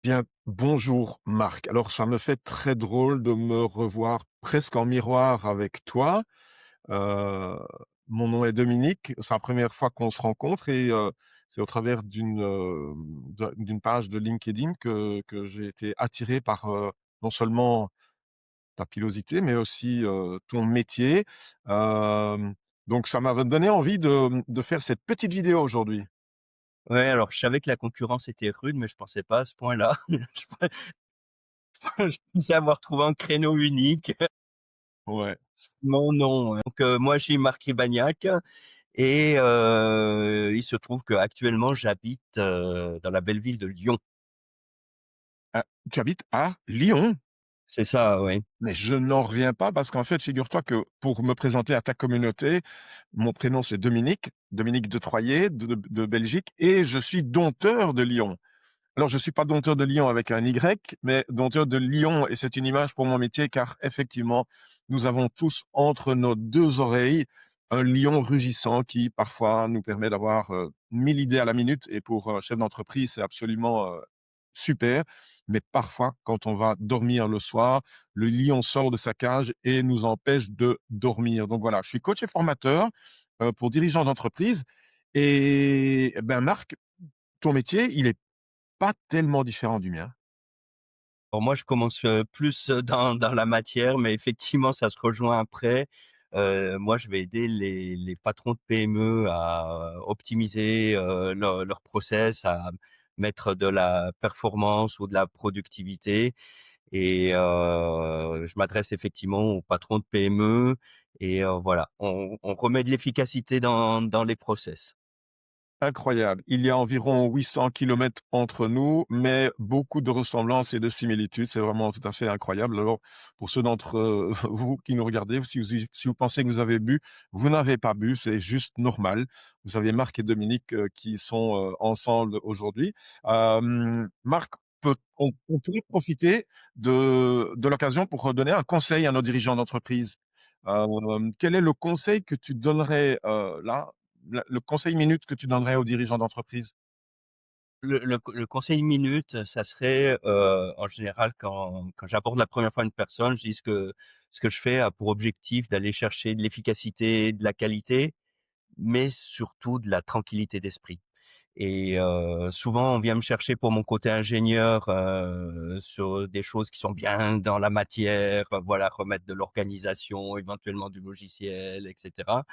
Bien, bonjour Marc. Alors ça me fait très drôle de me revoir presque en miroir avec toi. Heu, Mon nom est Dominique, c'est la première fois qu'on se rencontre et c'est au travers d'une page de LinkedIn que j'ai été attiré par, non seulement ta pilosité, mais aussi, ton métier. Hem, donc ça m'avait donné envie de faire cette petite vidéo aujourd'hui. Ouais, alors je savais que la concurrence était rude, mais je pensais pas à ce point-là. Je pensais avoir trouvé un créneau unique. Ouais. Non, non, donc moi, je suis Marc Ribagnac et il se trouve qu'actuellement, j'habite, dans la belle ville de Lyon. Ah, tu habites à Lyon? C'est ça, ouais. Mais je n'en reviens pas parce qu'en fait, figure-toi que pour me présenter à ta communauté, mon prénom c'est Dominique, Dominique de Troyer de Belgique et je suis dompteur de Lyon. Alors je suis pas dompteur de Lyon avec un Y, mais dompteur de Lyon et c'est une image pour mon métier car effectivement, nous avons tous entre nos 2 oreilles un lion rugissant qui parfois nous permet d'avoir, 1000 idées à la minute et pour un chef d'entreprise, c'est absolument, super. Mais parfois, quand on va dormir le soir, le lion sort de sa cage et nous empêche de dormir. Donc voilà, je suis coach et formateur, pour dirigeants d'entreprise et ben, Marc, ton métier, il est pas tellement différent du mien. Alors moi, je commence, plus, dans la matière, mais effectivement, ça se rejoint après. Moi, je vais aider les patrons de PME à optimiser, leurs process, à mettre de la performance ou de la productivité et je m'adresse effectivement aux patrons de PME et voilà, on remet de l'efficacité dans les process. Incroyable. Il y a environ 800 kilomètres entre nous, mais beaucoup de ressemblances et de similitudes. C'est vraiment tout à fait incroyable. Alors, pour ceux d'entre vous qui nous regardez, si vous pensez que vous avez bu, vous n'avez pas bu, c'est juste normal. Vous avez Marc et Dominique qui sont ensemble aujourd'hui. Marc, on pourrait profiter de l'occasion pour donner un conseil à nos dirigeants d'entreprise. Quel est le conseil que tu donnerais là le conseil minute que tu donnerais aux dirigeants d'entreprise? Le conseil minute, ça serait, en général quand j'aborde la première fois une personne, je dis ce que je fais a pour objectif d'aller chercher de l'efficacité, de la qualité, mais surtout de la tranquillité d'esprit et souvent on vient me chercher pour mon côté ingénieur, sur des choses qui sont bien dans la matière, voilà, remettre de l'organisation, éventuellement du logiciel et cetera.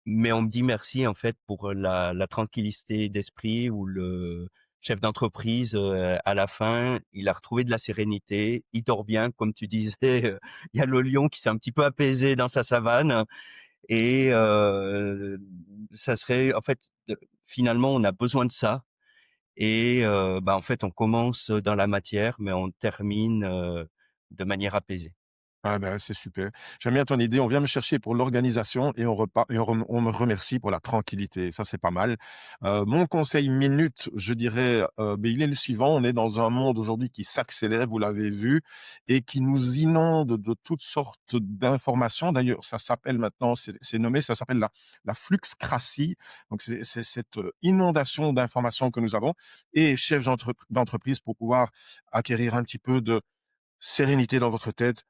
Mais on me dit merci en fait pour la tranquillité d'esprit où le chef d'entreprise, à la fin, il a retrouvé de la sérénité, il dort bien comme tu disais, il y a le lion qui s'est un petit peu apaisé dans sa savane et ça serait en fait, finalement on a besoin de ça et bah, en fait on commence dans la matière mais on termine, de manière apaisée. Ah ben, c'est super. J'aime bien ton idée. On vient me chercher pour l'organisation et on me remercie pour la tranquillité. Ça, c'est pas mal. Mon conseil minute, je dirais, beh, il est le suivant. On est dans un monde aujourd'hui qui s'accélère, vous l'avez vu, et qui nous inonde de toutes sortes d'informations. D'ailleurs, ça s'appelle maintenant, c'est nommé, ça s'appelle la fluxcratie. Donc, c'est cette inondation d'informations que nous avons. Et chef d'entreprise, pour pouvoir acquérir un petit peu de sérénité dans votre tête,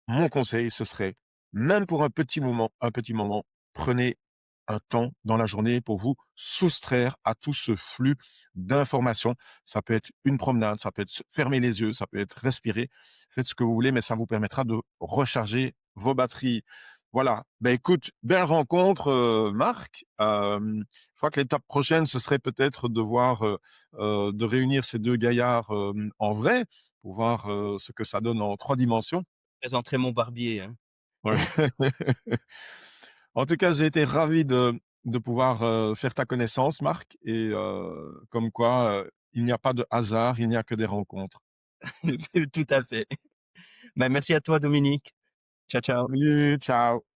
mon conseil, ce serait, même pour un petit moment, prenez un temps dans la journée pour vous soustraire à tout ce flux d'informations. Ça peut être une promenade, ça peut être fermer les yeux, ça peut être respirer. Faites ce que vous voulez, mais ça vous permettra de recharger vos batteries. Voilà. Ben écoute, belle rencontre, Marc. Je crois que l'étape prochaine, ce serait peut-être de réunir ces deux gaillards en vrai pour voir ce que ça donne en 3 dimensions. Je présenterai mon barbier, hein. Ouais. En tout cas, j'ai été ravi de pouvoir, faire ta connaissance, Marc, et comme quoi, il n'y a pas de hasard, il n'y a que des rencontres. Tout à fait. Bah, merci à toi Dominique. Ciao, ciao. Salut, ciao.